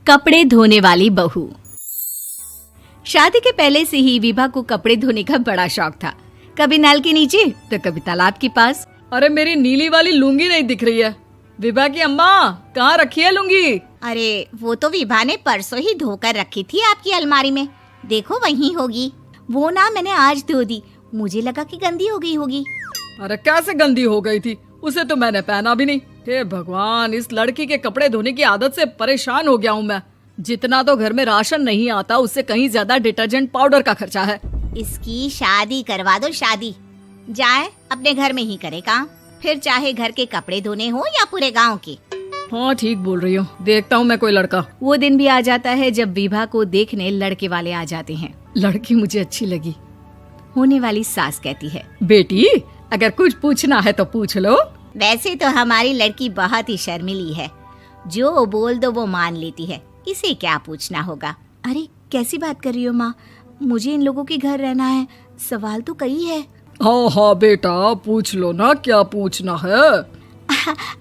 कपड़े धोने वाली बहू। शादी के पहले से ही विभा को कपड़े धोने का बड़ा शौक था। कभी नल के नीचे तो कभी तालाब के पास। अरे मेरी नीली वाली लुंगी नहीं दिख रही है। विभा की अम्मा कहाँ रखी है लुंगी? अरे वो तो विभा ने परसों ही धोकर रखी थी आपकी अलमारी में, देखो वहीं होगी। वो ना मैंने आज धो दी, मुझे लगा कि गंदी हो गई होगी। अरे कैसे गंदी हो गई थी, उसे तो मैंने पहना भी नहीं। हे भगवान, इस लड़की के कपड़े धोने की आदत से परेशान हो गया हूँ मैं। जितना तो घर में राशन नहीं आता उससे कहीं ज्यादा डिटर्जेंट पाउडर का खर्चा है। इसकी शादी करवा दो, शादी जाए अपने घर में ही करे काम, फिर चाहे घर के कपड़े धोने हो या पूरे गांव के। हाँ ठीक बोल रही हूँ, देखता हूँ मैं कोई लड़का। वो दिन भी आ जाता है जब विभा को देखने लड़के वाले आ जाते हैं। लड़की मुझे अच्छी लगी। होने वाली सास कहती है, बेटी अगर कुछ पूछना है तो पूछ लो। वैसे तो हमारी लड़की बहुत ही शर्मीली है, जो बोल दो वो मान लेती है, इसे क्या पूछना होगा। अरे कैसी बात कर रही हो माँ, मुझे इन लोगों के घर रहना है, सवाल तो कई है। हाँ हाँ बेटा पूछ लो ना, क्या पूछना है।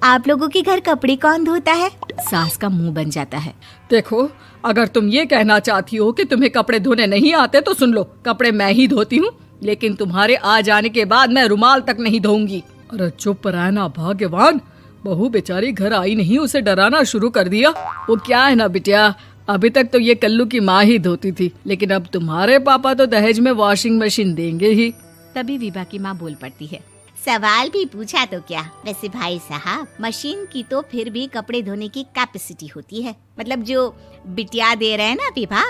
आप लोगों के घर कपड़े कौन धोता है? सास का मुंह बन जाता है। देखो अगर तुम ये कहना चाहती हो कि तुम्हें कपड़े धोने नहीं आते तो सुन लो, कपड़े मैं ही धोती हूँ, लेकिन तुम्हारे आ जाने के बाद मैं रुमाल तक नहीं धोऊंगी। अरे चुप रहना भाग्यवान, बहू बेचारी घर आई नहीं, उसे डराना शुरू कर दिया। वो क्या है ना बिटिया, अभी तक तो ये कल्लू की माँ ही धोती थी, लेकिन अब तुम्हारे पापा तो दहेज में वॉशिंग मशीन देंगे ही। तभी विभा की माँ बोल पड़ती है, सवाल भी पूछा तो क्या। वैसे भाई साहब, मशीन की तो फिर भी कपड़े धोने की कैपेसिटी होती है, मतलब जो बिटिया दे रहे हैं ना विभा,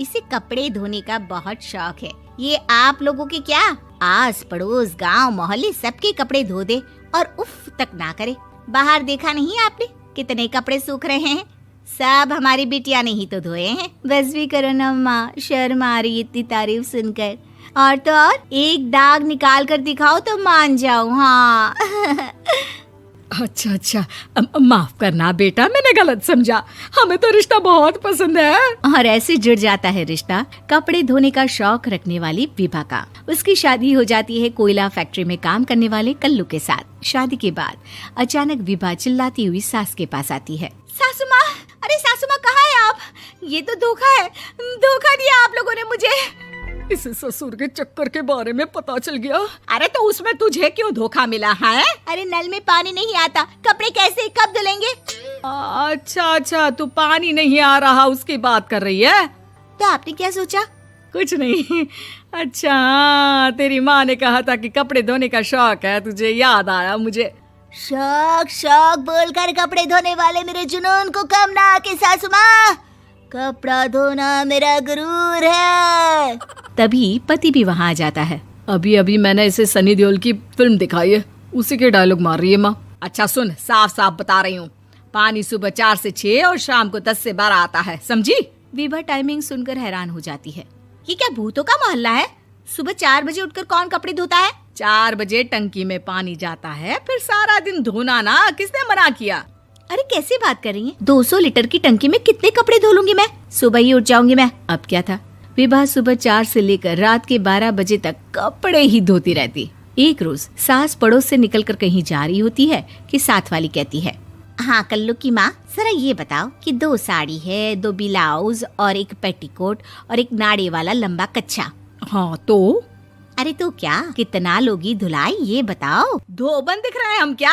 इसे कपड़े धोने का बहुत शौक है। ये आप लोगों के क्या, आस पड़ोस गांव मोहल्ले सबके कपड़े धो दे और उफ तक ना करे। बाहर देखा नहीं आपने कितने कपड़े सूख रहे हैं, सब हमारी बिटिया ने ही तो धोए हैं। बस भी करो ना माँ, शर्म आ रही इतनी तारीफ सुनकर। और तो और एक दाग निकाल कर दिखाओ तो मान जाओ। हाँ अच्छा माफ करना बेटा, मैंने गलत समझा, हमें तो रिश्ता बहुत पसंद है। और ऐसे जुड़ जाता है रिश्ता कपड़े धोने का शौक रखने वाली विभा का। उसकी शादी हो जाती है कोयला फैक्ट्री में काम करने वाले कल्लू के साथ। शादी के बाद अचानक विभा चिल्लाती हुई सास के पास आती है। सासू माँ, अरे सासू माँ कहाँ है आप? ये तो धोखा है, धोखा दिया आप लोगों ने मुझे। इसे ससुर के चक्कर के बारे में पता चल गया। अरे तो उसमें तुझे क्यों धोखा मिला है? अरे नल में पानी नहीं आता, कपड़े कैसे कब धुलेंगे? अच्छा तू पानी नहीं आ रहा उसकी बात कर रही है। तो आपने क्या सोचा? कुछ नहीं। अच्छा तेरी माँ ने कहा था कि कपड़े धोने का शौक है तुझे, याद आया मुझे। शौक बोलकर कपड़े धोने वाले मेरे जुनून को कम ना आके सासू माँ, कपड़ा धोना मेरा गुरूर है। तभी पति भी वहाँ आ जाता है। अभी मैंने इसे सनी देओल की फिल्म दिखाई है, उसी के डायलॉग मार रही है माँ। अच्छा सुन, साफ बता रही हूँ, पानी सुबह 4 से 6 और शाम को 10 से 12 आता है, समझी? विभा टाइमिंग सुनकर हैरान हो जाती है। ये क्या भूतों का मोहल्ला है? सुबह 4 बजे उठकर कौन कपड़े धोता है? 4 बजे टंकी में पानी जाता है, फिर सारा दिन धोना ना, किसने मना किया? अरे कैसी बात कर रही हैं? 200 लीटर की टंकी में कितने कपड़े धो लूंगी मैं, सुबह ही उठ जाऊंगी मैं। अब क्या था, विभा सुबह 4 से लेकर रात के 12 बजे तक कपड़े ही धोती रहती। एक रोज सास पड़ोस से निकलकर कहीं जा रही होती है कि साथ वाली कहती है, हाँ कल्लू की माँ, जरा ये बताओ कि 2 साड़ी है, 2 ब्लाउज और एक पेटीकोट और एक नाड़े वाला लंबा कच्छा। हाँ तो? अरे तो क्या, कितना लोगी धुलाई ये बताओ। धोबन दिख रहे हैं हम क्या?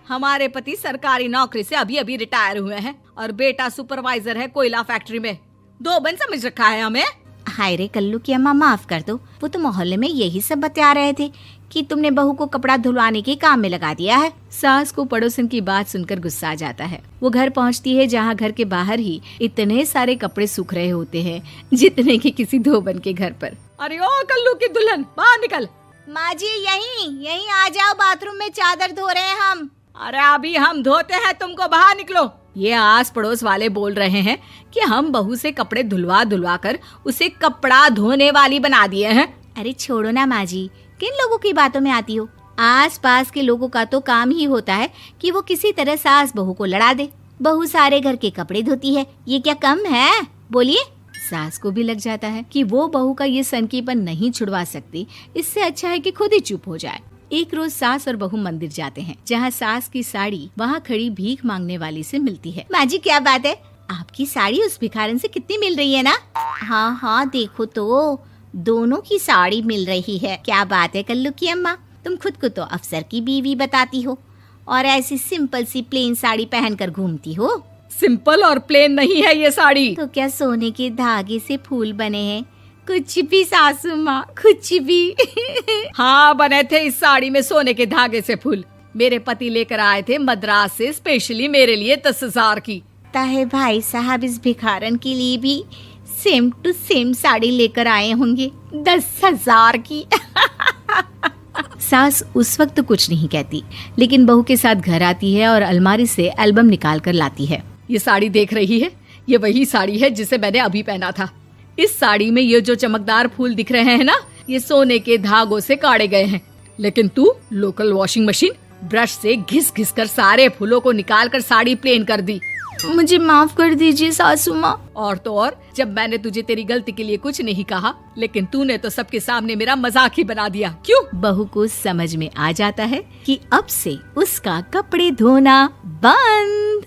हमारे पति सरकारी नौकरी से अभी रिटायर हुए हैं और बेटा सुपरवाइजर है कोयला फैक्ट्री में। धोबन समझ रखा है हमें। हाय रे कल्लू की अम्मा, माफ कर दो, वो तो मोहल्ले में यही सब बता रहे थे कि तुमने बहू को कपड़ा धुलवाने के काम में लगा दिया है। सास को पड़ोसन की बात सुनकर गुस्सा आ जाता है। वो घर पहुंचती है जहां घर के बाहर ही इतने सारे कपड़े सूख रहे होते हैं जितने कि किसी धोबन के घर पर। अरे ओ कल्लू की दुल्हन, बाहर निकल। माँ जी यहीं आ जाओ, बाथरूम में चादर धो रहे हैं हम। अरे अभी हम धोते हैं, तुमको बाहर निकलो। ये आस पड़ोस वाले बोल रहे हैं कि हम बहू से कपड़े धुलवा कर उसे कपड़ा धोने वाली बना दिए हैं। अरे छोड़ो ना माँ जी, किन लोगों की बातों में आती हो? आस पास के लोगों का तो काम ही होता है कि वो किसी तरह सास बहू को लड़ा दे। बहू सारे घर के कपड़े धोती है, ये क्या कम है? बोलिए। सास को भी लग जाता है कि वो बहू का ये सनकीपन नहीं छुड़वा सकती, इससे अच्छा है कि खुद ही चुप हो जाए। एक रोज सास और बहू मंदिर जाते हैं, जहाँ सास की साड़ी वहाँ खड़ी भीख मांगने वाली से मिलती है। माँ जी क्या बात है, आपकी साड़ी उस भिखारन से कितनी मिल रही है ना? हाँ हाँ देखो तो, दोनों की साड़ी मिल रही है। क्या बात है कल्लू की अम्मा, तुम खुद को तो अफसर की बीवी बताती हो और ऐसी सिंपल सी प्लेन साड़ी पहनकर घूमती हो। सिंपल और प्लेन नहीं है ये साड़ी। तो क्या सोने के धागे से फूल बने हैं? कुछ भी सासू माँ, कुछ भी। हाँ बने थे इस साड़ी में सोने के धागे से फूल। मेरे पति लेकर आए थे मद्रास से स्पेशली मेरे लिए 10,000 की। ताहे भाई साहब इस भिखारन के लिए भी सेम टू सेम साड़ी लेकर आए होंगे 10,000 की। सास उस वक्त तो कुछ नहीं कहती, लेकिन बहू के साथ घर आती है और अलमारी से एल्बम निकाल कर लाती है। ये साड़ी देख रही है, ये वही साड़ी है जिसे मैंने अभी पहना था। इस साड़ी में ये जो चमकदार फूल दिख रहे हैं ना, ये सोने के धागों से काढ़े गए हैं। लेकिन तू लोकल वॉशिंग मशीन ब्रश से घिस घिस कर सारे फूलों को निकाल कर साड़ी प्लेन कर दी। मुझे माफ कर दीजिए सासू माँ। और तो और, जब मैंने तुझे तेरी गलती के लिए कुछ नहीं कहा, लेकिन तूने तो सबके सामने मेरा मजाक ही बना दिया। क्यों? बहू को समझ में आ जाता है कि अब से उसका कपड़े धोना बंद।